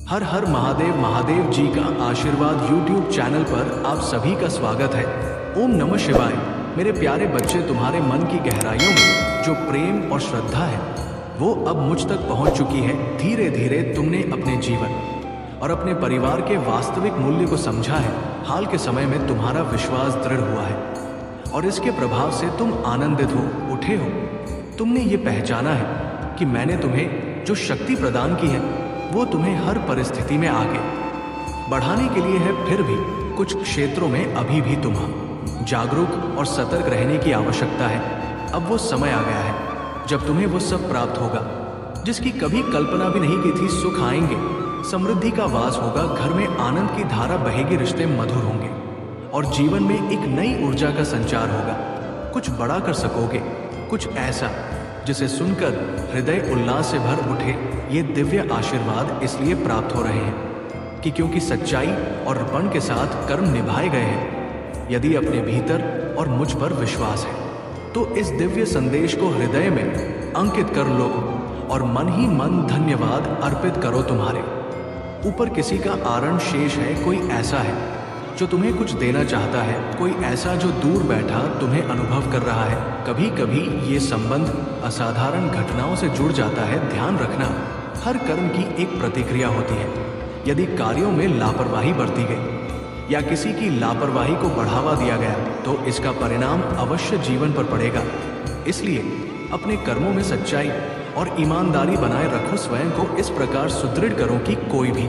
हर हर महादेव महादेव जी का आशीर्वाद YouTube channel पर आप सभी का स्वागत है। ओम नमः शिवाय। मेरे प्यारे बच्चे, तुम्हारे मन की गहराइयों में जो प्रेम और श्रद्धा है वो अब मुझ तक पहुंच चुकी है। धीरे धीरे तुमने अपने जीवन और अपने परिवार के वास्तविक मूल्य को समझा है। हाल के समय में तुम्हारा विश्वास दृढ़ हुआ है और इसके प्रभाव से तुम आनंदित हो उठे हो। तुमने ये पहचाना है कि मैंने तुम्हें जो शक्ति प्रदान की है वो तुम्हें हर परिस्थिति में आगे बढ़ाने के लिए है। फिर भी कुछ क्षेत्रों में अभी भी तुम्हें जागरूक और सतर्क रहने की आवश्यकता है। अब वो समय आ गया है जब तुम्हें वो सब प्राप्त होगा जिसकी कभी कल्पना भी नहीं की थी। सुख आएंगे, समृद्धि का वास होगा, घर में आनंद की धारा बहेगी, रिश्ते मधुर होंगे और जीवन में एक नई ऊर्जा का संचार होगा। कुछ बड़ा कर सकोगे, कुछ ऐसा जिसे सुनकर हृदय उल्लास से भर उठे। ये दिव्य आशीर्वाद इसलिए प्राप्त हो रहे हैं कि क्योंकि सच्चाई और अर्पण के साथ कर्म निभाए गए हैं। यदि अपने भीतर और मुझ पर विश्वास है तो इस दिव्य संदेश को हृदय में अंकित कर लो और मन ही मन धन्यवाद अर्पित करो। तुम्हारे ऊपर किसी का आरण शेष है, कोई ऐसा है जो तुम्हें कुछ देना चाहता है, कोई ऐसा जो दूर बैठा तुम्हें अनुभव कर रहा है। कभी कभी ये संबंध असाधारण घटनाओं से जुड़ जाता है। ध्यान रखना, हर कर्म की एक प्रतिक्रिया होती है। यदि कार्यों में लापरवाही बरती गई या किसी की लापरवाही को बढ़ावा दिया गया तो इसका परिणाम अवश्य जीवन पर पड़ेगा। इसलिए अपने कर्मों में सच्चाई और ईमानदारी बनाए रखो। स्वयं को इस प्रकार सुदृढ़ करो कि कोई भी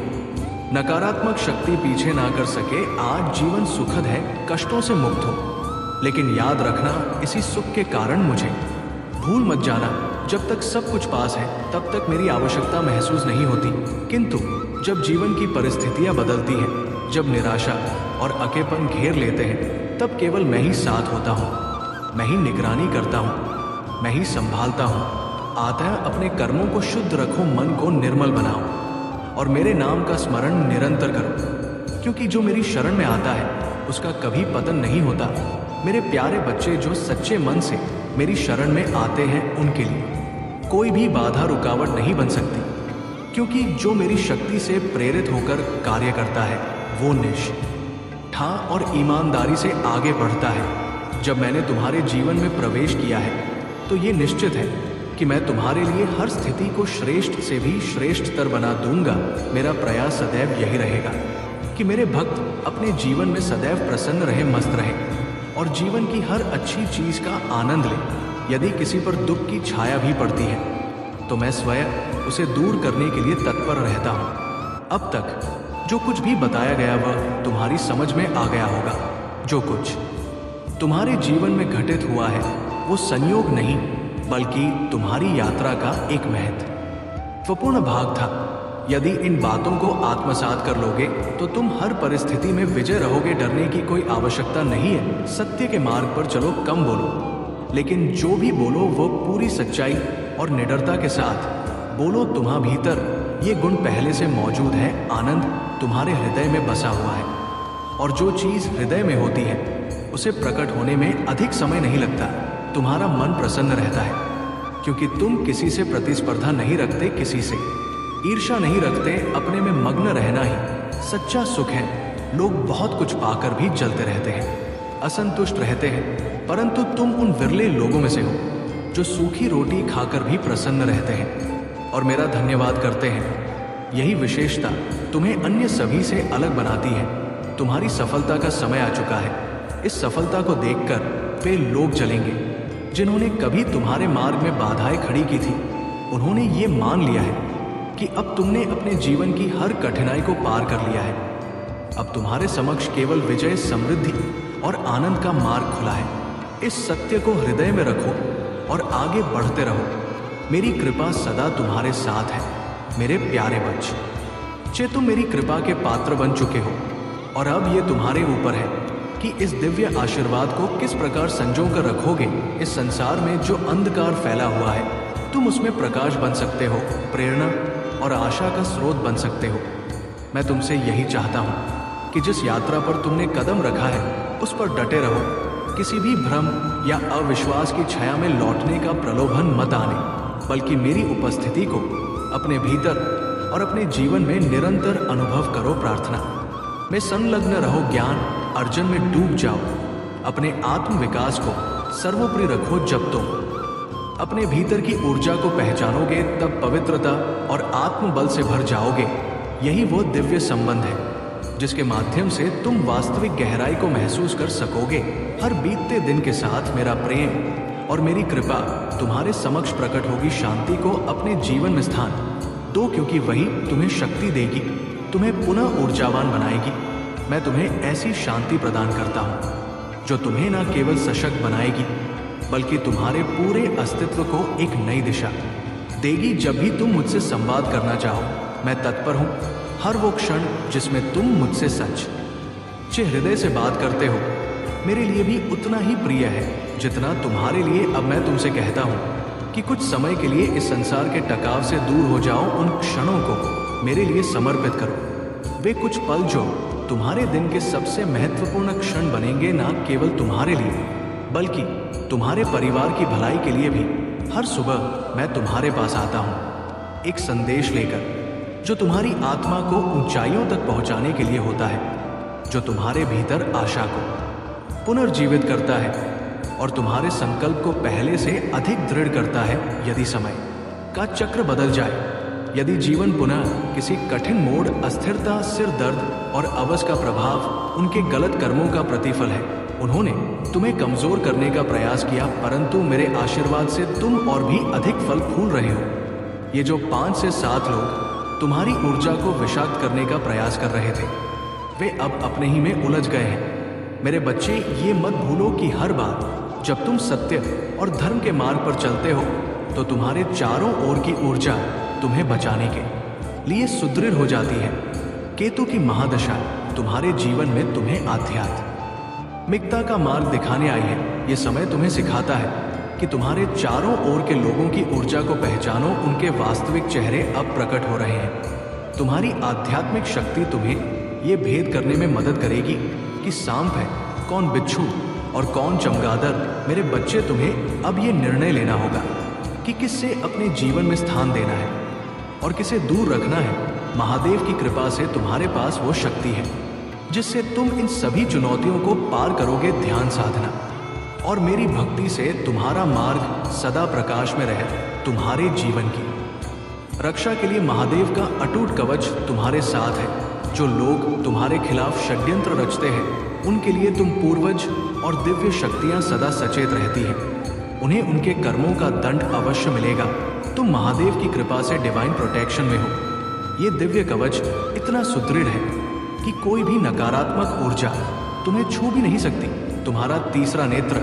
नकारात्मक शक्ति पीछे ना कर सके। आज जीवन सुखद है, कष्टों से मुक्त हो, लेकिन याद रखना इसी सुख के कारण मुझे भूल मत जाना। जब तक सब कुछ पास है तब तक मेरी आवश्यकता महसूस नहीं होती, किंतु जब जीवन की परिस्थितियां बदलती हैं, जब निराशा और अकेपन घेर लेते हैं, तब केवल मैं ही साथ होता हूँ, मैं ही निगरानी करता हूँ, मैं ही संभालता हूँ। अतः अपने कर्मों को शुद्ध रखो, मन को निर्मल बनाओ और मेरे नाम का स्मरण निरंतर करो, क्योंकि जो मेरी शरण में आता है उसका कभी पतन नहीं होता। मेरे प्यारे बच्चे, जो सच्चे मन से मेरी शरण में आते हैं उनके लिए कोई भी बाधा रुकावट नहीं बन सकती, क्योंकि जो मेरी शक्ति से प्रेरित होकर कार्य करता है वो निष्ठा और ईमानदारी से आगे बढ़ता है। जब मैंने तुम्हारे जीवन में प्रवेश किया है तो ये निश्चित है कि मैं तुम्हारे लिए हर स्थिति को श्रेष्ठ से भी श्रेष्ठतर बना दूंगा। मेरा प्रयास सदैव यही रहेगा कि मेरे भक्त अपने जीवन में सदैव प्रसन्न रहे, मस्त रहे और जीवन की हर अच्छी चीज का आनंद ले। यदि किसी पर दुख की छाया भी पड़ती है तो मैं स्वयं उसे दूर करने के लिए तत्पर रहता हूँ। अब तक जो कुछ भी बताया गया वह तुम्हारी समझ में आ गया होगा। जो कुछ तुम्हारे जीवन में घटित हुआ है वो संयोग नहीं बल्कि तुम्हारी यात्रा का एक महत्वपूर्ण भाग था। यदि इन बातों को आत्मसात कर लोगे तो तुम हर परिस्थिति में विजय रहोगे। डरने की कोई आवश्यकता नहीं है। सत्य के मार्ग पर चलो, कम बोलो, लेकिन जो भी बोलो वो पूरी सच्चाई और निडरता के साथ बोलो। तुम्हारे भीतर ये गुण पहले से मौजूद है। आनंद तुम्हारे हृदय में बसा हुआ है और जो चीज हृदय में होती है उसे प्रकट होने में अधिक समय नहीं लगता। तुम्हारा मन प्रसन्न रहता है क्योंकि तुम किसी से प्रतिस्पर्धा नहीं रखते, किसी से ईर्ष्या नहीं रखते। अपने में मग्न रहना ही सच्चा सुख है। लोग बहुत कुछ पाकर भी जलते रहते हैं, असंतुष्ट रहते हैं, परंतु तुम उन विरले लोगों में से हो जो सूखी रोटी खाकर भी प्रसन्न रहते हैं और मेरा धन्यवाद करते हैं। यही विशेषता तुम्हें अन्य सभी से अलग बनाती है। तुम्हारी सफलता का समय आ चुका है। इस सफलता को देखकर वे लोग जलेंगे जिन्होंने कभी तुम्हारे मार्ग में बाधाएं खड़ी की थी। उन्होंने ये मान लिया है कि अब तुमने अपने जीवन की हर कठिनाई को पार कर लिया है। अब तुम्हारे समक्ष केवल विजय, समृद्धि और आनंद का मार्ग खुला है। इस सत्य को हृदय में रखो और आगे बढ़ते रहो। मेरी कृपा सदा तुम्हारे साथ है। मेरे प्यारे बच्चे, तुम मेरी कृपा के पात्र बन चुके हो और अब ये तुम्हारे ऊपर है कि इस दिव्य आशीर्वाद को किस प्रकार संजो कर रखोगे। इस संसार में जो अंधकार फैला हुआ है तुम उसमें प्रकाश बन सकते हो, प्रेरणा और आशा का स्रोत बन सकते हो। मैं तुमसे यही चाहता हूँ कि जिस यात्रा पर तुमने कदम रखा है उस पर डटे रहो। किसी भी भ्रम या अविश्वास की छाया में लौटने का प्रलोभन मत आने, बल्कि मेरी उपस्थिति को अपने भीतर और अपने जीवन में निरंतर अनुभव करो प्रार्थना में संलग्न रहो, ज्ञान अर्जन में डूब जाओ, अपने आत्म विकास को सर्वोपरि रखो। जब तुम अपने भीतर की ऊर्जा को पहचानोगे तब पवित्रता और आत्म बल से भर जाओगे। यही वो दिव्य संबंध है जिसके माध्यम से तुम वास्तविक गहराई को महसूस कर सकोगे। हर बीतते दिन के साथ मेरा प्रेम और मेरी कृपा तुम्हारे समक्ष प्रकट होगी। शांति को अपने जीवन में स्थान दो, क्योंकि वही तुम्हें शक्ति देगी, तुम्हें पुनः ऊर्जावान बनाएगी। मैं तुम्हें ऐसी शांति प्रदान करता हूँ जो तुम्हें न केवल सशक्त बनाएगी बल्कि तुम्हारे पूरे अस्तित्व को एक नई दिशा देगी। जब भी तुम मुझसे संवाद करना चाहो, मैं तत्पर हूँ। हर वो क्षण जिसमें तुम मुझसे सच्चे हृदय से बात करते हो मेरे लिए भी उतना ही प्रिय है जितना तुम्हारे लिए। अब मैं तुमसे कहता हूँ कि कुछ समय के लिए इस संसार के टकाव से दूर हो जाओ। उन क्षणों को मेरे लिए समर्पित करो। वे कुछ पल जो तुम्हारे दिन के सबसे महत्वपूर्ण क्षण बनेंगे, ना केवल तुम्हारे लिए बल्कि तुम्हारे परिवार की भलाई के लिए भी। हर सुबह मैं तुम्हारे पास आता हूँ एक संदेश लेकर जो तुम्हारी आत्मा को ऊंचाइयों तक पहुंचाने के लिए होता है, जो तुम्हारे भीतर आशा को पुनर्जीवित करता है और तुम्हारे संकल्प को पहले से अधिक दृढ़ करता है। यदि समय का चक्र बदल जाए, यदि जीवन पुनः किसी कठिन मोड़, अस्थिरता, सिर दर्द और अवस का प्रभाव उनके गलत कर्मों का प्रतिफल है, उन्होंने तुम्हें कमजोर करने का प्रयास किया, परंतु मेरे आशीर्वाद से तुम और भी अधिक फल फूल रहे हो। ये जो 5 से 7 लोग तुम्हारी ऊर्जा को विषाक्त करने का प्रयास कर रहे थे, वे अब अपने ही में उलझ गए हैं। मेरे बच्चे, ये मत भूलो कि हर बार जब तुम सत्य और धर्म के मार्ग पर चलते हो तो तुम्हारे चारों ओर की ऊर्जा तुम्हें बचाने के लिए सुदृढ़ हो जाती है। केतु की महादशा तुम्हारे जीवन में तुम्हें आध्यात्मिकता का मार्ग दिखाने आई है। ये समय तुम्हें सिखाता है कि तुम्हारे चारों ओर के लोगों की ऊर्जा को पहचानो। उनके वास्तविक चेहरे अब प्रकट हो रहे हैं। तुम्हारी आध्यात्मिक शक्ति तुम्हें ये भेद करने में मदद करेगी कि सांप है कौन बिच्छू और कौन चमगादड़। मेरे बच्चे, तुम्हें अब ये निर्णय लेना होगा कि किससे अपने जीवन में स्थान देना है और किसे दूर रखना है। महादेव की कृपा से तुम्हारे पास वो शक्ति है जिससे तुम इन सभी चुनौतियों को पार करोगे। ध्यान साधना और मेरी भक्ति से तुम्हारा मार्ग सदा प्रकाश में रहे। तुम्हारे जीवन की रक्षा के लिए महादेव का अटूट कवच तुम्हारे साथ है। जो लोग तुम्हारे खिलाफ षड्यंत्र रचते हैं उनके लिए तुम पूर्वज और दिव्य शक्तियां सदा सचेत रहती हैं। उन्हें उनके कर्मों का दंड अवश्य मिलेगा। तुम महादेव की कृपा से डिवाइन प्रोटेक्शन में हो। ये दिव्य कवच इतना सुदृढ़ है कि कोई भी नकारात्मक ऊर्जा तुम्हें छू भी नहीं सकती। तुम्हारा तीसरा नेत्र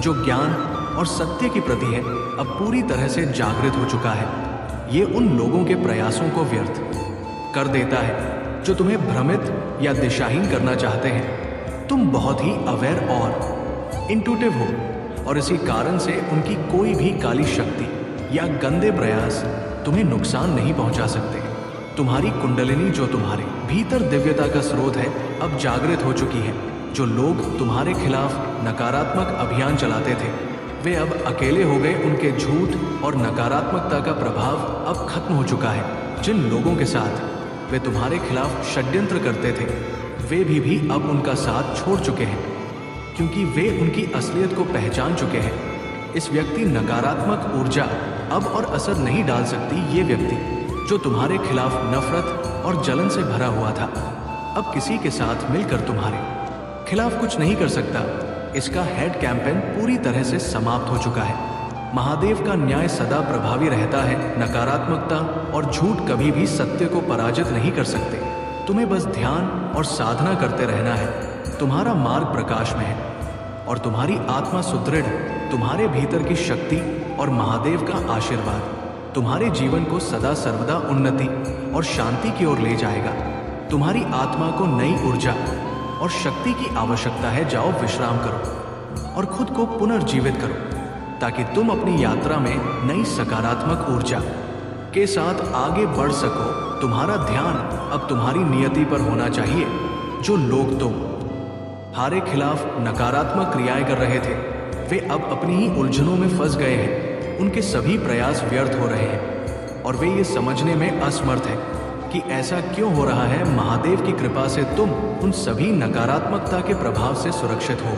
जो ज्ञान और सत्य की प्रति है, अब पूरी तरह से जागृत हो चुका है। ये उन लोगों के प्रयासों को व्यर्थ कर देता है जो तुम्हें भ्रमित या दिशाहीन करना चाहते हैं। तुम बहुत ही अवेयर और इंट्यूटिव हो और इसी कारण से उनकी कोई भी काली शक्ति या गंदे प्रयास तुम्हें नुकसान नहीं पहुंचा सकते। तुम्हारी कुंडलिनी जो तुम्हारे भीतर दिव्यता का स्रोत है अब जागृत हो चुकी है। जो लोग तुम्हारे खिलाफ नकारात्मक अभियान चलाते थे वे अब अकेले हो गए। उनके झूठ और नकारात्मकता का प्रभाव अब खत्म हो चुका है। जिन लोगों के साथ वे तुम्हारे खिलाफ षड्यंत्र करते थे वे भी अब उनका साथ छोड़ चुके हैं, क्योंकि वे उनकी असलियत को पहचान चुके हैं। इस व्यक्ति नकारात्मक ऊर्जा अब और असर नहीं डाल सकती। ये व्यक्ति जो तुम्हारे खिलाफ नफरत और जलन से भरा हुआ था अब किसी के साथ मिलकर तुम्हारे खिलाफ कुछ नहीं कर सकता। इसका हेड कैंपेन पूरी तरह से समाप्त हो चुका है। महादेव का न्याय सदा प्रभावी रहता है। नकारात्मकता और झूठ कभी भी सत्य को पराजित नहीं कर सकते। तुम्हें बस ध्यान और साधना करते रहना है। तुम्हारा मार्ग प्रकाश में है और तुम्हारी आत्मा सुदृढ़। तुम्हारे भीतर की शक्ति और महादेव का आशीर्वाद तुम्हारे जीवन को सदा सर्वदा उन्नति और शांति की ओर ले जाएगा। तुम्हारी आत्मा को नई ऊर्जा और शक्ति की आवश्यकता है। जाओ विश्राम करो और खुद को पुनर्जीवित करो ताकि तुम अपनी यात्रा में नई सकारात्मक ऊर्जा के साथ आगे बढ़ सको। तुम्हारा ध्यान अब तुम्हारी नियति पर होना चाहिए। जो लोग तुम्हारे खिलाफ नकारात्मक क्रियाएं कर रहे थे वे अब अपनी ही उलझनों में फंस गए हैं। उनके सभी प्रयास व्यर्थ हो रहे हैं और वे ये समझने में असमर्थ हैं कि ऐसा क्यों हो रहा है। महादेव की कृपा से तुम उन सभी नकारात्मकता के प्रभाव से सुरक्षित हो।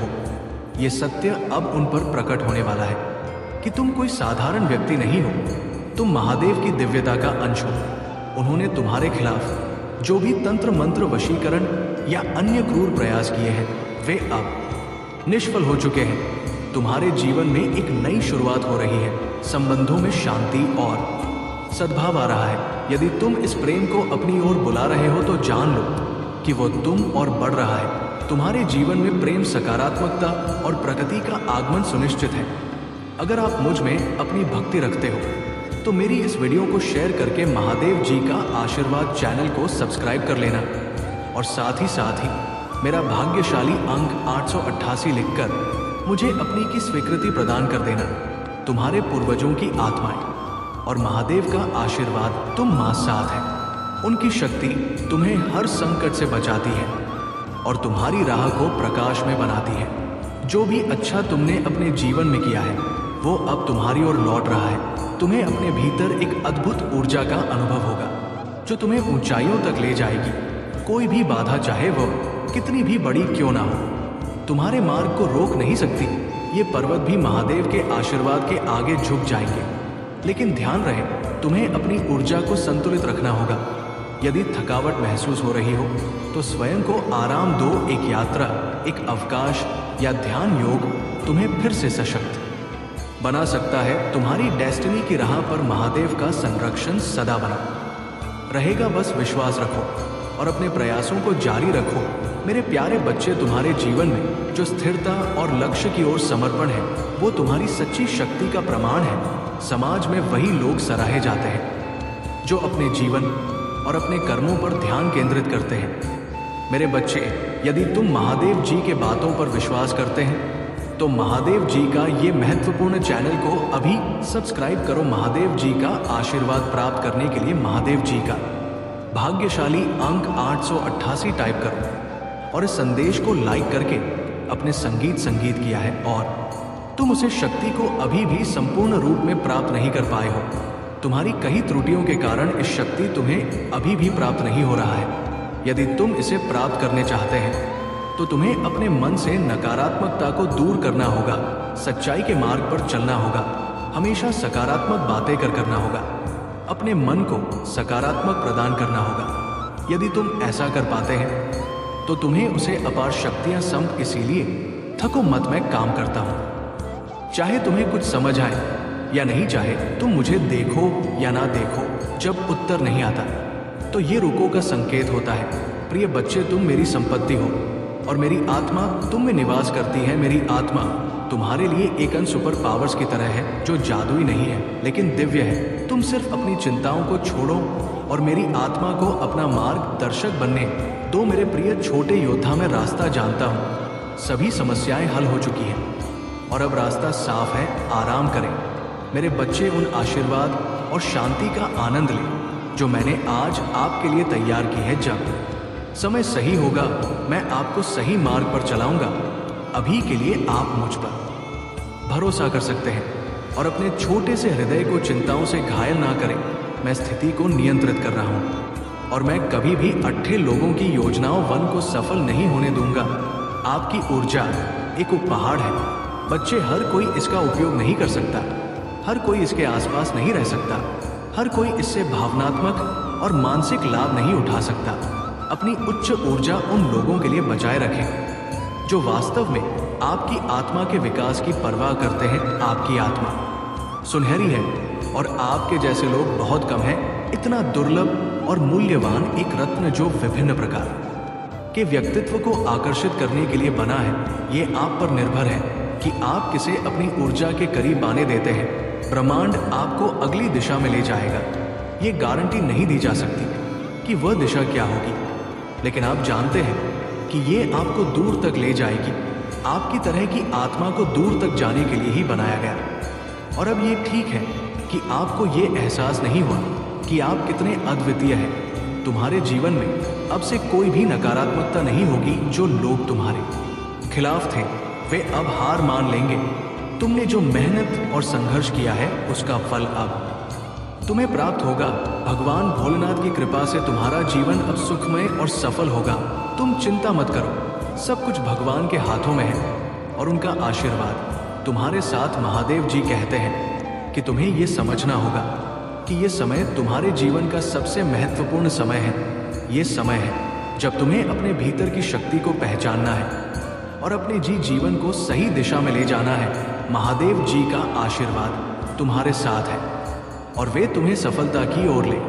ये सत्य अब उन पर प्रकट होने वाला है कि तुम कोई साधारण व्यक्ति नहीं हो, तुम महादेव की दिव्यता का अंश हो। उन्होंने तुम्हारे खिलाफ जो भी तंत्र मंत्र, वशीकरण या अन्य क्रूर प्रयास किए हैं, वे अब निष्फल हो चुके हैं। तुम्हारे जीवन में एक नई शुरुआत हो रही है। संबंधों में शांति और सद्भाव आ रहा है। यदि तुम इस प्रेम को अपनी ओर बुला रहे हो तो जान लो कि वो तुम और बढ़ रहा है। तुम्हारे जीवन में प्रेम, सकारात्मकता और प्रगति का आगमन सुनिश्चित है। अगर आप मुझ में अपनी भक्ति रखते हो तो मेरी इस वीडियो को शेयर करके महादेव जी का आशीर्वाद चैनल को सब्सक्राइब कर लेना और साथ ही मेरा भाग्यशाली अंक 888 लिखकर मुझे अपनी की स्वीकृति प्रदान कर देना। तुम्हारे पूर्वजों की आत्माएं और महादेव का आशीर्वाद तुम मां साथ है। उनकी शक्ति तुम्हें हर संकट से बचाती है और तुम्हारी राह को प्रकाश में बनाती है। जो भी अच्छा तुमने अपने जीवन में किया है वो अब तुम्हारी ओर लौट रहा है। तुम्हें अपने भीतर एक अद्भुत ऊर्जा का अनुभव होगा जो तुम्हें ऊंचाइयों तक ले जाएगी। कोई भी बाधा, चाहे वो कितनी भी बड़ी क्यों ना हो, तुम्हारे मार्ग को रोक नहीं सकती। ये पर्वत भी महादेव के आशीर्वाद के आगे झुक जाएंगे। लेकिन ध्यान रहे, तुम्हें अपनी ऊर्जा को संतुलित रखना होगा। यदि थकावट महसूस हो रही हो तो स्वयं को आराम दो। एक यात्रा, एक अवकाश या ध्यान योग तुम्हें फिर से सशक्त बना सकता है। तुम्हारी डेस्टिनी की राह पर महादेव का संरक्षण सदा बना रहेगा। बस विश्वास रखो और अपने प्रयासों को जारी रखो। मेरे प्यारे बच्चे, तुम्हारे जीवन में जो स्थिरता और लक्ष्य की ओर समर्पण है वो तुम्हारी सच्ची शक्ति का प्रमाण है। समाज में वही लोग सराहे जाते हैं जो अपने जीवन और अपने कर्मों पर ध्यान केंद्रित करते हैं। मेरे बच्चे, यदि तुम महादेव जी के बातों पर विश्वास करते हैं तो महादेव जी का ये महत्वपूर्ण चैनल को अभी सब्सक्राइब करो। महादेव जी का आशीर्वाद प्राप्त करने के लिए महादेव जी का भाग्यशाली अंक 888 टाइप करो और इस संदेश को लाइक करके अपने संगीत किया है और तुम उसे शक्ति को अभी भी संपूर्ण रूप में प्राप्त नहीं कर पाए हो। तुम्हारी कई त्रुटियों के कारण इस शक्ति तुम्हें अभी भी प्राप्त नहीं हो रहा है। यदि तुम इसे प्राप्त करने चाहते हैं तो तुम्हें अपने मन से नकारात्मकता को दूर करना होगा, सच्चाई के मार्ग पर चलना होगा, हमेशा सकारात्मक बातें करना होगा, अपने मन को सकारात्मक प्रदान करना होगा। यदि तुम ऐसा कर पाते हैं तो तुम्हें उसे अपार शक्तियां संप। इसीलिए थको मत, मैं काम करता हूं। चाहे तुम्हें कुछ समझ आए या नहीं, चाहे तुम मुझे देखो या ना देखो, जब उत्तर नहीं आता तो ये रुको का संकेत होता है। प्रिय बच्चे, तुम मेरी संपत्ति हो और मेरी आत्मा तुम में निवास करती है। मेरी आत्मा तुम्हारे लिए एक सुपर पावर्स की तरह है जो जादुई नहीं है लेकिन दिव्य है। तुम सिर्फ अपनी चिंताओं को छोड़ो और मेरी आत्मा को अपना मार्गदर्शक बनने दो। मेरे प्रिय छोटे योद्धा, मैं रास्ता जानता हूँ। सभी समस्याएं हल हो चुकी हैं और अब रास्ता साफ है। आराम करें मेरे बच्चे, उन आशीर्वाद और शांति का आनंद लें जो मैंने आज आपके लिए तैयार की है। जब समय सही होगा मैं आपको सही मार्ग पर चलाऊंगा। अभी के लिए आप मुझ पर भरोसा कर सकते हैं और अपने छोटे से हृदय को चिंताओं से घायल ना करें। मैं स्थिति को नियंत्रित कर रहा हूं और मैं कभी भी अट्ठे लोगों की योजनाओं वन को सफल नहीं होने दूंगा। आपकी ऊर्जा एक पहाड़ है बच्चे, हर कोई इसका उपयोग नहीं कर सकता, हर कोई इसके आसपास नहीं रह सकता, हर कोई इससे भावनात्मक और मानसिक लाभ नहीं उठा सकता। अपनी उच्च ऊर्जा उन लोगों के लिए बचाए रखें जो वास्तव में आपकी आत्मा के विकास की परवाह करते हैं। आपकी आत्मा सुनहरी है और आपके जैसे लोग बहुत कम हैं। इतना दुर्लभ और मूल्यवान एक रत्न जो विभिन्न प्रकार के व्यक्तित्व को आकर्षित करने के लिए बना है। ये आप पर निर्भर है कि आप किसे अपनी ऊर्जा के करीब आने देते हैं। ब्रह्मांड आपको अगली दिशा में ले जाएगा। ये गारंटी नहीं दी जा सकती कि वह दिशा क्या होगी, लेकिन आप जानते हैं कि ये आपको दूर तक ले जाएगी। आपकी तरह की आत्मा को दूर तक जाने के लिए ही बनाया गया। और अब ये ठीक है कि आपको ये एहसास नहीं हुआ कि आप कितने अद्वितीय हैं। तुम्हारे जीवन में अब से कोई भी नकारात्मकता नहीं होगी। जो लोग तुम्हारे खिलाफ थे वे अब हार मान लेंगे। तुमने जो मेहनत और संघर्ष किया है उसका फल अब तुम्हें प्राप्त होगा। भगवान भोलेनाथ की कृपा से तुम्हारा जीवन अब सुखमय और सफल होगा। तुम चिंता मत करो, सब कुछ भगवान के हाथों में है और उनका आशीर्वाद तुम्हारे साथ। महादेव जी कहते हैं कि तुम्हें ये समझना होगा कि ये समय तुम्हारे जीवन का सबसे महत्वपूर्ण समय है। ये समय है जब तुम्हें अपने भीतर की शक्ति को पहचानना है और अपने जीवन को सही दिशा में ले जाना है। महादेव जी का आशीर्वाद तुम्हारे साथ है और वे तुम्हें सफलता की ओर ले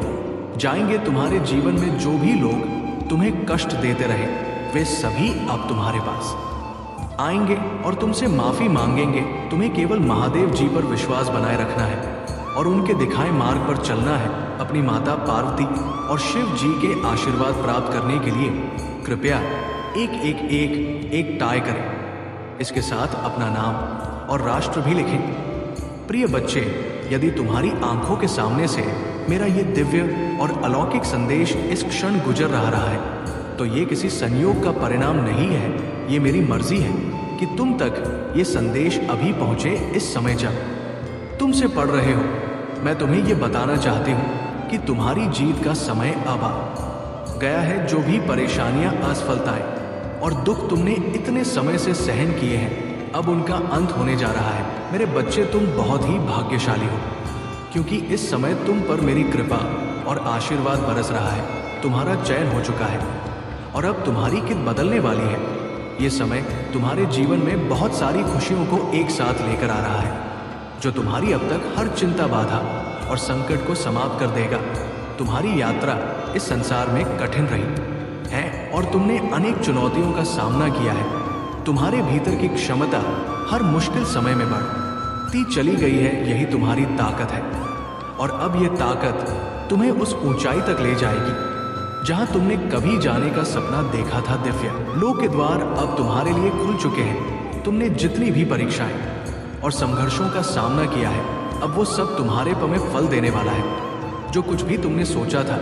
जाएंगे। तुम्हारे जीवन में जो भी लोग तुम्हें कष्ट देते रहे, वे सभी अब तुम्हारे पास आएंगे और तुमसे माफी मांगेंगे। तुम्हें केवल महादेव जी पर विश्वास बनाए रखना है और उनके दिखाए मार्ग पर चलना है। अपनी माता पार्वती और शिव जी के आशीर्वाद प्राप्त करने के लिए कृपया एक टाई करें। इसके साथ अपना नाम और राष्ट्र भी लिखें। प्रिय बच्चे, यदि तुम्हारी आंखों के सामने से मेरा ये दिव्य और अलौकिक संदेश इस क्षण गुजर रहा है, तो ये किसी संयोग का परिणाम नहीं है। ये मेरी मर्जी है कि तुम तक ये संदेश अभी पहुंचे। इस समय जब तुमसे पढ़ रहे हो, मैं तुम्हें ये बताना चाहती हूँ कि तुम्हारी जीत का समय अब आ गया है। जो भी परेशानियां, असफलताएं और दुख तुमने इतने समय से सहन किए हैं, अब उनका अंत होने जा रहा है। मेरे बच्चे, तुम बहुत ही भाग्यशाली हो, क्योंकि इस समय तुम पर मेरी कृपा और आशीर्वाद बरस रहा है। तुम्हारा चयन हो चुका है और अब तुम्हारी कित बदलने वाली है। ये समय तुम्हारे जीवन में बहुत सारी खुशियों को एक साथ लेकर आ रहा है, जो तुम्हारी अब तक हर चिंता, बाधा और संकट को समाप्त कर देगा। तुम्हारी यात्रा इस संसार में कठिन रही है और तुमने अनेक चुनौतियों का सामना किया है। तुम्हारे भीतर की क्षमता हर मुश्किल समय में बढ़ती चली गई है। यही तुम्हारी ताकत है और अब यह ताकत तुम्हें उस ऊंचाई तक ले जाएगी जहां तुमने कभी जाने का सपना देखा था। दिव्य लोक के द्वार अब तुम्हारे लिए खुल चुके हैं। तुमने जितनी भी परीक्षाएं और संघर्षों का सामना किया है, अब वो सब तुम्हारे पर में फल देने वाला है। जो कुछ भी तुमने सोचा था,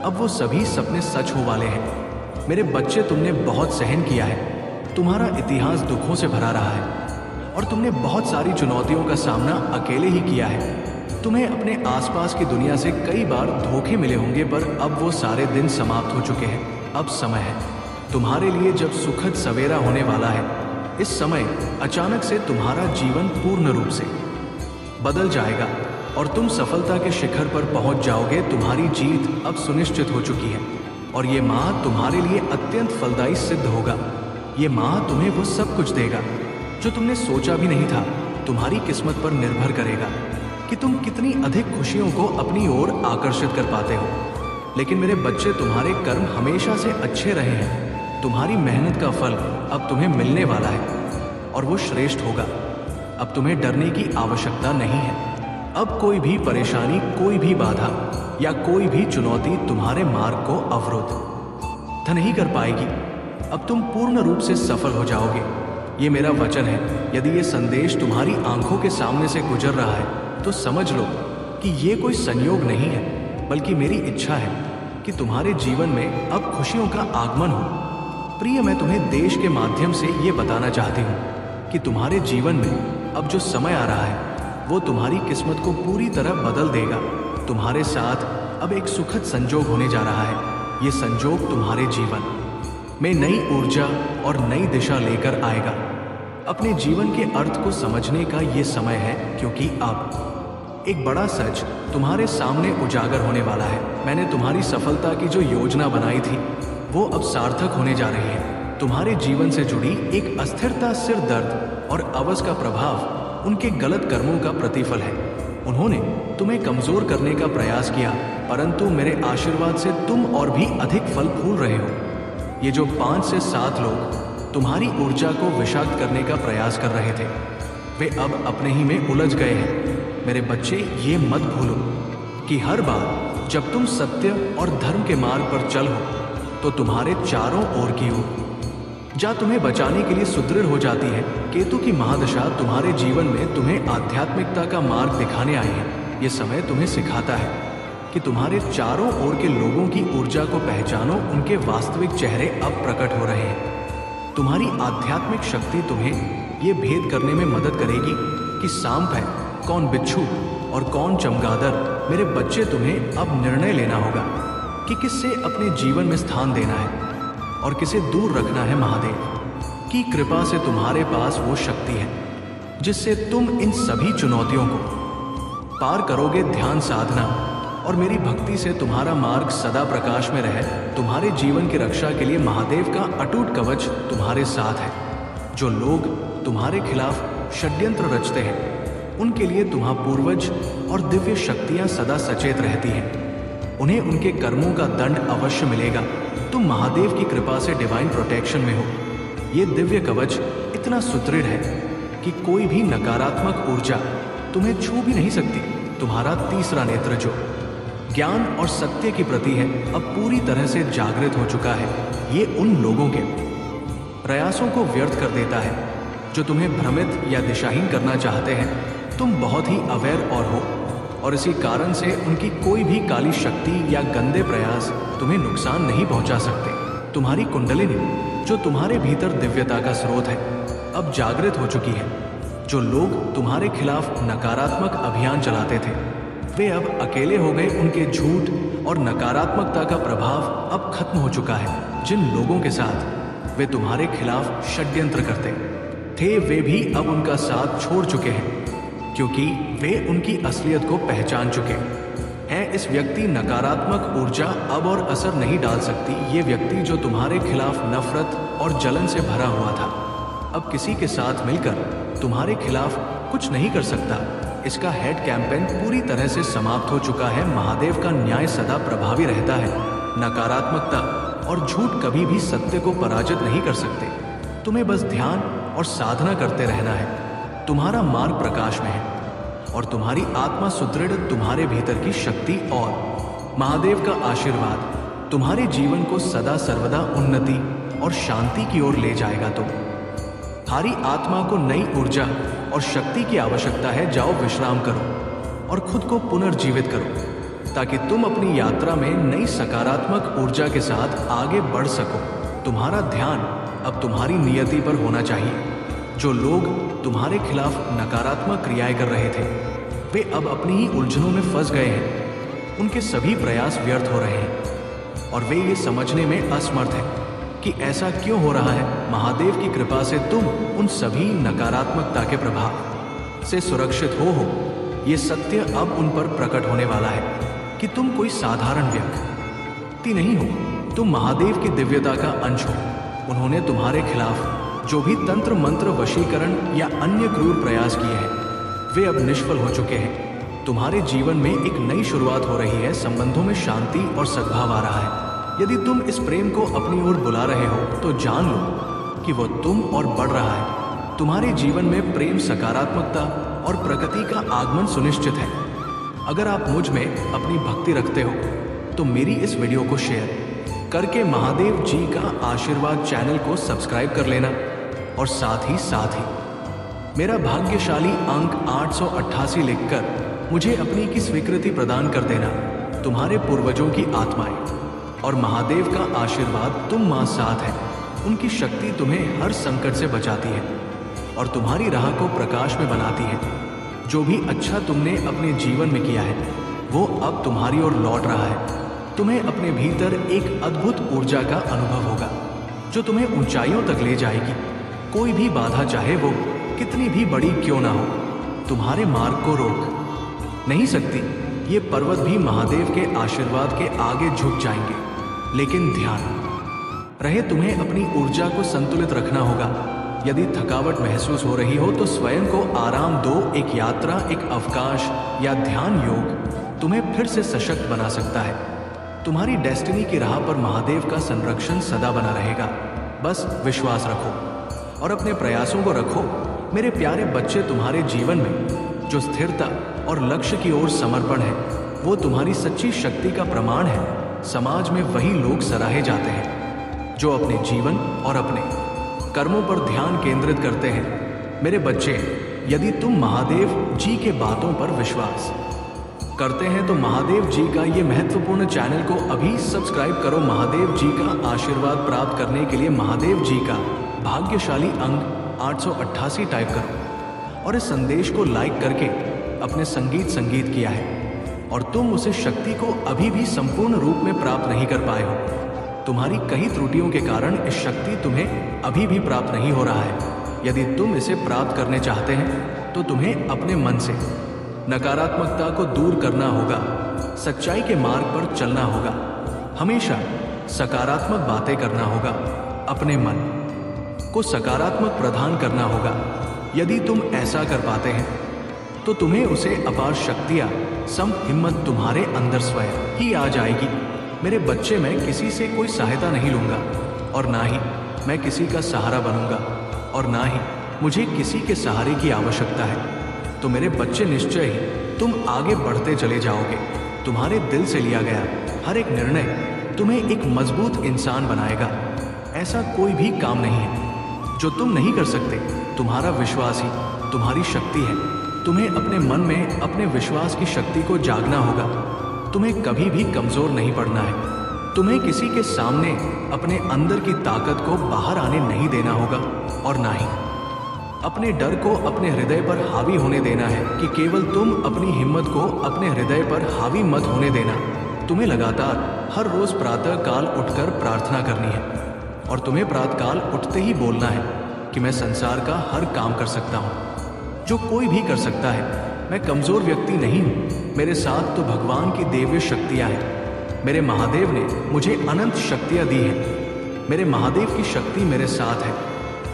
अब वो सभी सपने सच हो वाले हैं। मेरे बच्चे, तुमने बहुत सहन किया है। तुम्हारा इतिहास दुखों से भरा रहा है और तुमने बहुत सारी चुनौतियों का सामना अकेले ही किया है। तुम्हें अपने आसपास की दुनिया से कई बार धोखे मिले होंगे, पर अब वो सारे दिन समाप्त हो चुके हैं। अब समय है तुम्हारे लिए जब सुखद सवेरा होने वाला है। इस समय अचानक से तुम्हारा जीवन पूर्ण रूप से बदल जाएगा और तुम सफलता के शिखर पर पहुंच जाओगे। तुम्हारी जीत अब सुनिश्चित हो चुकी है और ये माह तुम्हारे लिए अत्यंत फलदायी सिद्ध होगा। ये माह तुम्हें वो सब कुछ देगा जो तुमने सोचा भी नहीं था। तुम्हारी किस्मत पर निर्भर करेगा कि तुम कितनी अधिक खुशियों को अपनी ओर आकर्षित कर पाते हो। लेकिन मेरे बच्चे, तुम्हारे कर्म हमेशा से अच्छे रहे हैं। तुम्हारी मेहनत का फल अब तुम्हें मिलने वाला है और वो श्रेष्ठ होगा। अब तुम्हें डरने की आवश्यकता नहीं है। अब कोई भी परेशानी, कोई भी बाधा या कोई भी चुनौती तुम्हारे मार्ग को अवरुद्ध नहीं कर पाएगी। अब तुम पूर्ण रूप से सफल हो जाओगे। ये मेरा वचन है। यदि ये संदेश तुम्हारी आंखों के सामने से गुजर रहा है, तो समझ लो कि ये कोई संयोग नहीं है, बल्कि मेरी इच्छा है कि तुम्हारे जीवन में अब खुशियों का आगमन हो। प्रिय, मैं तुम्हें देश के माध्यम से ये बताना चाहती हूँ कि तुम्हारे जीवन में अब जो समय आ रहा है, वो तुम्हारी किस्मत को पूरी तरह बदल देगा। तुम्हारे साथ अब एक सुखद संजोग होने जा रहा है। ये संजोग तुम्हारे जीवन में नई ऊर्जा और नई दिशा लेकर आएगा। अपने जीवन के अर्थ को समझने का ये समय है, क्योंकि अब एक बड़ा सच तुम्हारे सामने उजागर होने वाला है। मैंने तुम्हारी सफलता की जो योजना बनाई थी, वो अब सार्थक होने जा रही है। तुम्हारे जीवन से जुड़ी एक अस्थिरता, सिर दर्द और अवस का प्रभाव उनके गलत कर्मों का प्रतिफल है। उन्होंने तुम्हें कमजोर करने का प्रयास किया, परंतु मेरे आशीर्वाद से तुम और भी अधिक फल फूल रहे हो। ये जो 5 से 7 लोग तुम्हारी ऊर्जा को विषाक्त करने का प्रयास कर रहे थे, वे अब अपने ही में उलझ गए हैं। मेरे बच्चे, ये मत भूलो कि हर बार जब तुम सत्य और धर्म के मार्ग पर चलो, तो तुम्हारे चारों ओर की ऊर्जा तुम्हें बचाने के लिए सुदृढ़ हो जाती है। केतु की महादशा तुम्हारे जीवन में तुम्हें आध्यात्मिकता का मार्ग दिखाने आई है। ये समय तुम्हें सिखाता है कि तुम्हारे चारों ओर के लोगों की ऊर्जा को पहचानो। उनके वास्तविक चेहरे अब प्रकट हो रहे हैं। तुम्हारी आध्यात्मिक शक्ति तुम्हें ये भेद करने में मदद करेगी कि सांप है, कौन बिच्छू और कौन चमगादड़। मेरे बच्चे, तुम्हें अब निर्णय लेना होगा कि किससे अपने जीवन में स्थान देना है और किसे दूर रखना है। महादेव की कृपा से तुम्हारे पास वो शक्ति है जिससे तुम इन सभी चुनौतियों को पार करोगे। ध्यान साधना और मेरी भक्ति से तुम्हारा मार्ग सदा प्रकाश में रहे। तुम्हारे जीवन की रक्षा के लिए महादेव का अटूट कवच तुम्हारे साथ है। जो लोग तुम्हारे खिलाफ षड्यंत्र रचते हैं उनके लिए तुम्हारा पूर्वज और दिव्य शक्तियां सदा सचेत रहती हैं। उन्हें उनके कर्मों का दंड अवश्य मिलेगा। तुम महादेव की कृपा से डिवाइन प्रोटेक्शन में हो। ये दिव्य कवच इतना सुदृढ़ है कि कोई भी नकारात्मक ऊर्जा तुम्हें छू भी नहीं सकती। तुम्हारा तीसरा नेत्र जो ज्ञान और सत्य की प्रति है, अब पूरी तरह से जागृत हो चुका है। ये उन लोगों के प्रयासों को व्यर्थ कर देता है जो तुम्हें भ्रमित या दिशाहीन करना चाहते हैं। तुम बहुत ही अवेयर हो और इसी कारण से उनकी कोई भी काली शक्ति या गंदे प्रयास तुम्हें नुकसान नहीं पहुंचा सकते। तुम्हारी कुंडलिनी जो तुम्हारे भीतर दिव्यता का स्रोत है, अब जागृत हो चुकी है। जो लोग तुम्हारे खिलाफ नकारात्मक अभियान चलाते थे वे अब अकेले हो गए। उनके झूठ और नकारात्मकता का प्रभाव अब खत्म हो चुका है। जिन लोगों के साथ वे तुम्हारे खिलाफ षड्यंत्र करते थे वे भी अब उनका साथ छोड़ चुके हैं क्योंकि वे उनकी असलियत को पहचान चुके हैं। इस व्यक्ति नकारात्मक ऊर्जा अब और असर नहीं डाल सकती। ये व्यक्ति जो तुम्हारे खिलाफ नफरत और जलन से भरा हुआ था अब किसी के साथ मिलकर तुम्हारे खिलाफ कुछ नहीं कर सकता। इसका हेड कैंपेन पूरी तरह से समाप्त हो चुका है। महादेव का न्याय सदा प्रभावी रहता है। नकारात्मकता और झूठ कभी भी सत्य को पराजित नहीं कर सकते। तुम्हें बस ध्यान और साधना करते रहना है। तुम्हारा मार्ग प्रकाश में है और तुम्हारी आत्मा सुदृढ़। तुम्हारे भीतर की शक्ति और महादेव का आशीर्वाद तुम्हारे जीवन को सदा सर्वदा उन्नति और शांति की ओर ले जाएगा। तुम्हारी आत्मा को नई ऊर्जा और शक्ति की आवश्यकता है। जाओ विश्राम करो और खुद को पुनर्जीवित करो ताकि तुम अपनी यात्रा में नई सकारात्मक ऊर्जा के साथ आगे बढ़ सको। तुम्हारा ध्यान अब तुम्हारी नियति पर होना चाहिए। जो लोग तुम्हारे खिलाफ नकारात्मक क्रियाएं कर रहे थे वे अब अपनी ही उलझनों में फंस गए हैं। उनके सभी प्रयास व्यर्थ हो रहे हैं और वे ये समझने में असमर्थ हैं कि ऐसा क्यों हो रहा है। महादेव की कृपा से तुम उन सभी नकारात्मकता के प्रभाव से सुरक्षित हो। ये सत्य अब उन पर प्रकट होने वाला है कि तुम कोई साधारण व्यक्ति नहीं हो। तुम महादेव की दिव्यता का अंश हो। उन्होंने तुम्हारे खिलाफ जो भी तंत्र मंत्र, वशीकरण या अन्य क्रूर प्रयास किए हैं वे अब निष्फल हो चुके हैं। तुम्हारे जीवन में एक नई शुरुआत हो रही है। संबंधों में शांति और सद्भाव आ रहा है। यदि तुम इस प्रेम को अपनी ओर बुला रहे हो तो जान लो कि वो तुम और बढ़ रहा है। तुम्हारे जीवन में प्रेम, सकारात्मकता और प्रगति का आगमन सुनिश्चित है। अगर आप मुझ में अपनी भक्ति रखते हो तो मेरी इस वीडियो को शेयर करके महादेव जी का आशीर्वाद चैनल को सब्सक्राइब कर लेना और साथ ही मेरा भाग्यशाली अंक 888 लिखकर मुझे अपनी की स्वीकृति प्रदान कर देना। तुम्हारे पूर्वजों की आत्माएं और महादेव का आशीर्वाद तुम मां साथ है। उनकी शक्ति तुम्हें हर संकट से बचाती है और तुम्हारी राह को प्रकाश में बनाती है। जो भी अच्छा तुमने अपने जीवन में किया है वो अब तुम्हारी ओर लौट रहा है। तुम्हें अपने भीतर एक अद्भुत ऊर्जा का अनुभव होगा जो तुम्हें ऊंचाइयों तक ले जाएगी। कोई भी बाधा, चाहे वो कितनी भी बड़ी क्यों ना हो, तुम्हारे मार्ग को रोक नहीं सकती। ये पर्वत भी महादेव के आशीर्वाद के आगे झुक जाएंगे। लेकिन ध्यान रहे, तुम्हें अपनी ऊर्जा को संतुलित रखना होगा। यदि थकावट महसूस हो रही हो तो स्वयं को आराम दो। एक यात्रा, एक अवकाश या ध्यान योग तुम्हें फिर से सशक्त बना सकता है। तुम्हारी डेस्टिनी की राह पर महादेव का संरक्षण सदा बना रहेगा। बस विश्वास रखो और अपने प्रयासों को रखो। मेरे प्यारे बच्चे, तुम्हारे जीवन में जो स्थिरता और लक्ष्य की ओर समर्पण है वो तुम्हारी सच्ची शक्ति का प्रमाण है। समाज में वही लोग सराहे जाते हैं जो अपने जीवन और अपने कर्मों पर ध्यान केंद्रित करते हैं। मेरे बच्चे, यदि तुम महादेव जी के बातों पर विश्वास करते हैं तो महादेव जी का ये महत्वपूर्ण चैनल को अभी सब्सक्राइब करो। महादेव जी का आशीर्वाद प्राप्त करने के लिए महादेव जी का भाग्यशाली अंक 888 टाइप करो और इस संदेश को लाइक करके अपने संगीत किया है और तुम उसे शक्ति को अभी भी संपूर्ण रूप में प्राप्त नहीं कर पाए हो। तुम्हारी कई त्रुटियों के कारण इस शक्ति तुम्हें अभी भी प्राप्त नहीं हो रहा है। यदि तुम इसे प्राप्त करने चाहते हैं तो तुम्हें अपने मन से नकारात्मकता को दूर करना होगा, सच्चाई के मार्ग पर चलना होगा, हमेशा सकारात्मक बातें करना होगा, अपने मन को सकारात्मक प्रदान करना होगा। यदि तुम ऐसा कर पाते हैं तो तुम्हें उसे अपार शक्तियां, हिम्मत तुम्हारे अंदर स्वयं ही आ जाएगी। मेरे बच्चे, मैं किसी से कोई सहायता नहीं लूंगा और ना ही मैं किसी का सहारा बनूंगा और ना ही मुझे किसी के सहारे की आवश्यकता है। तो मेरे बच्चे, निश्चय ही तुम आगे बढ़ते चले जाओगे। तुम्हारे दिल से लिया गया हर एक निर्णय तुम्हें एक मजबूत इंसान बनाएगा। ऐसा कोई भी काम नहीं है जो तुम नहीं कर सकते। तुम्हारा विश्वास ही तुम्हारी शक्ति है। तुम्हें अपने मन में अपने विश्वास की शक्ति को जागना होगा। तुम्हें कभी भी कमजोर नहीं पड़ना है। तुम्हें किसी के सामने अपने अंदर की ताकत को बाहर आने नहीं देना होगा और ना ही अपने डर को अपने हृदय पर हावी होने देना है कि केवल तुम अपनी हिम्मत को अपने हृदय पर हावी मत होने देना। तुम्हें लगातार हर रोज प्रातः काल उठकर प्रार्थना करनी है और तुम्हें प्रातःकाल उठते ही बोलना है कि मैं संसार का हर काम कर सकता हूँ जो कोई भी कर सकता है। मैं कमजोर व्यक्ति नहीं हूँ, मेरे साथ तो भगवान की दिव्य शक्तियाँ हैं। मेरे महादेव ने मुझे अनंत शक्तियाँ दी हैं। मेरे महादेव की शक्ति मेरे साथ है,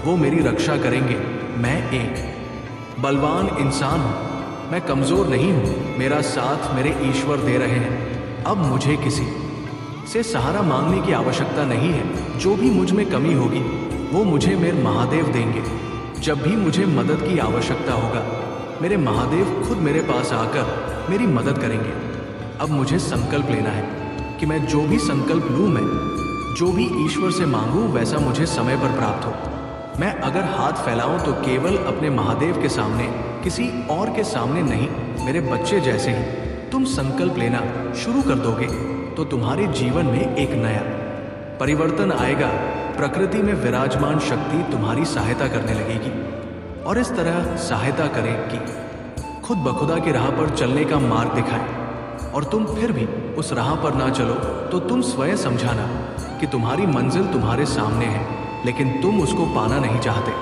वो मेरी रक्षा करेंगे। मैं एक बलवान इंसान हूँ, मैं कमजोर नहीं हूँ। मेरा साथ मेरे ईश्वर दे रहे हैं। अब मुझे किसी से सहारा मांगने की आवश्यकता नहीं है। जो भी मुझ में कमी होगी वो मुझे मेरे महादेव देंगे। जब भी मुझे मदद की आवश्यकता होगा मेरे महादेव खुद मेरे पास आकर मेरी मदद करेंगे। अब मुझे संकल्प लेना है कि मैं जो भी संकल्प लूँ, मैं जो भी ईश्वर से मांगूं वैसा मुझे समय पर प्राप्त हो। मैं अगर हाथ फैलाऊं तो केवल अपने महादेव के सामने, किसी और के सामने नहीं। मेरे बच्चे, जैसे ही तुम संकल्प लेना शुरू कर दोगे तो तुम्हारे जीवन में एक नया परिवर्तन आएगा। प्रकृति में विराजमान शक्ति तुम्हारी सहायता करने लगेगी और इस तरह सहायता करे कि खुद बखुदा की राह पर चलने का मार्ग दिखाए। और तुम फिर भी उस राह पर ना चलो तो तुम स्वयं समझाना कि तुम्हारी मंजिल तुम्हारे सामने है, लेकिन तुम उसको पाना नहीं चाहते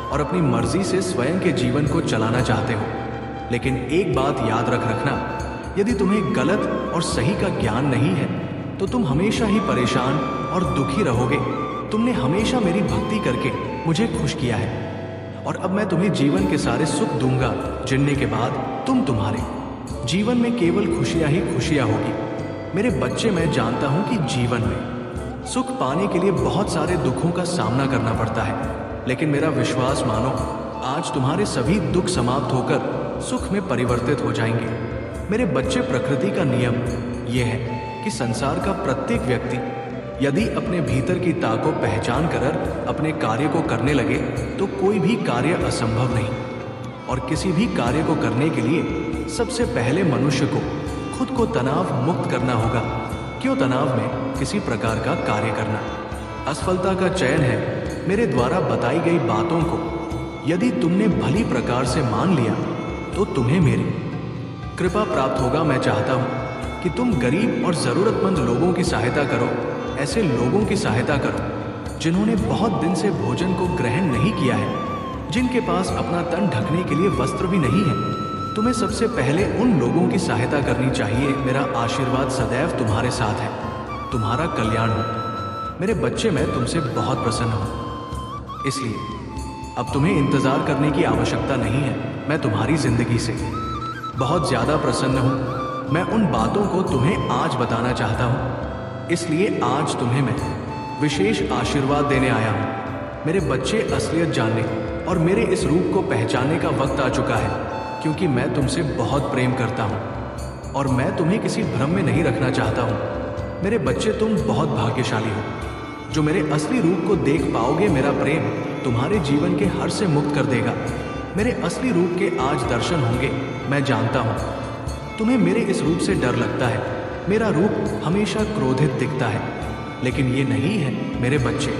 और अपनी मर्जी से स्वयं के जीवन को चलाना चाहते हो। लेकिन एक बात याद रखना, यदि तुम्हें गलत और सही का ज्ञान नहीं है तो तुम हमेशा ही परेशान और दुखी रहोगे। तुमने हमेशा मेरी भक्ति करके मुझे खुश किया है और अब मैं तुम्हें जीवन के सारे सुख दूंगा, जिनने के बाद तुम्हारे जीवन में केवल खुशियां ही खुशियां होगी। मेरे बच्चे, मैं जानता हूं कि जीवन में सुख पाने के लिए बहुत सारे दुखों का सामना करना पड़ता है, लेकिन मेरा विश्वास मानो, आज तुम्हारे सभी दुख समाप्त होकर सुख में परिवर्तित हो जाएंगे। मेरे बच्चे, प्रकृति का नियम यह है कि संसार का प्रत्येक व्यक्ति यदि अपने भीतर की ताकत को पहचान कर अपने कार्य को करने लगे तो कोई भी कार्य असंभव नहीं। और किसी भी कार्य को करने के लिए सबसे पहले मनुष्य को खुद को तनाव मुक्त करना होगा। क्यों तनाव में किसी प्रकार का कार्य करना असफलता का चयन है। मेरे द्वारा बताई गई बातों को यदि तुमने भली प्रकार से मान लिया तो तुम्हें मेरी कृपा प्राप्त होगा। मैं चाहता हूँ कि तुम गरीब और ज़रूरतमंद लोगों की सहायता करो। ऐसे लोगों की सहायता करो जिन्होंने बहुत दिन से भोजन को ग्रहण नहीं किया है, जिनके पास अपना तन ढकने के लिए वस्त्र भी नहीं है। तुम्हें सबसे पहले उन लोगों की सहायता करनी चाहिए। मेरा आशीर्वाद सदैव तुम्हारे साथ है, तुम्हारा कल्याण हो। मेरे बच्चे, मैं तुमसे बहुत प्रसन्न हूँ, इसलिए अब तुम्हें इंतजार करने की आवश्यकता नहीं है। मैं तुम्हारी जिंदगी से बहुत ज्यादा प्रसन्न हूँ। मैं उन बातों को तुम्हें आज बताना चाहता हूँ, इसलिए आज तुम्हें मैं विशेष आशीर्वाद देने आया हूँ। मेरे बच्चे, असलियत जानने और मेरे इस रूप को पहचानने का वक्त आ चुका है, क्योंकि मैं तुमसे बहुत प्रेम करता हूँ और मैं तुम्हें किसी भ्रम में नहीं रखना चाहता हूँ। मेरे बच्चे, तुम बहुत भाग्यशाली हो जो मेरे असली रूप को देख पाओगे। मेरा प्रेम तुम्हारे जीवन के हर से मुक्त कर देगा। मेरे असली रूप के आज दर्शन होंगे। मैं जानता हूँ तुम्हें मेरे इस रूप से डर लगता है। मेरा रूप हमेशा क्रोधित दिखता है, लेकिन ये नहीं है। मेरे बच्चे,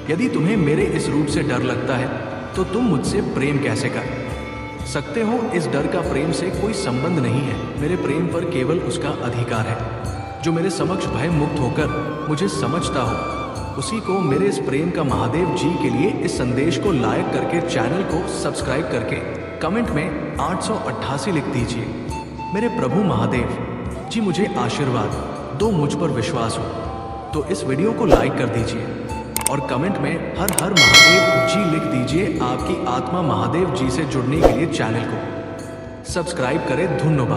यदि तुम्हें मेरे इस रूप से डर लगता है तो तुम मुझसे प्रेम कैसे कर सकते हो इस डर का प्रेम से कोई संबंध नहीं है। मेरे प्रेम पर केवल उसका अधिकार है। जो मेरे समक्ष भय मुक्त होकर मुझे समझता हो, उसी को मेरे इस प्रेम का महादेव जी के लिए इस संदेश को लाइक करके, चैनल को सब्सक्राइब करके कमेंट में 888 लिख दीजिए। मेरे प्रभु महादेव जी मुझे आशीर्वाद दो, मुझ पर विश्वास हो तो इस वीडियो को लाइक कर दीजिए और कमेंट में हर हर महादेव जी लिख दीजिए। आपकी आत्मा महादेव जी से जुड़ने के लिए चैनल को सब्सक्राइब करें। धन्यवाद।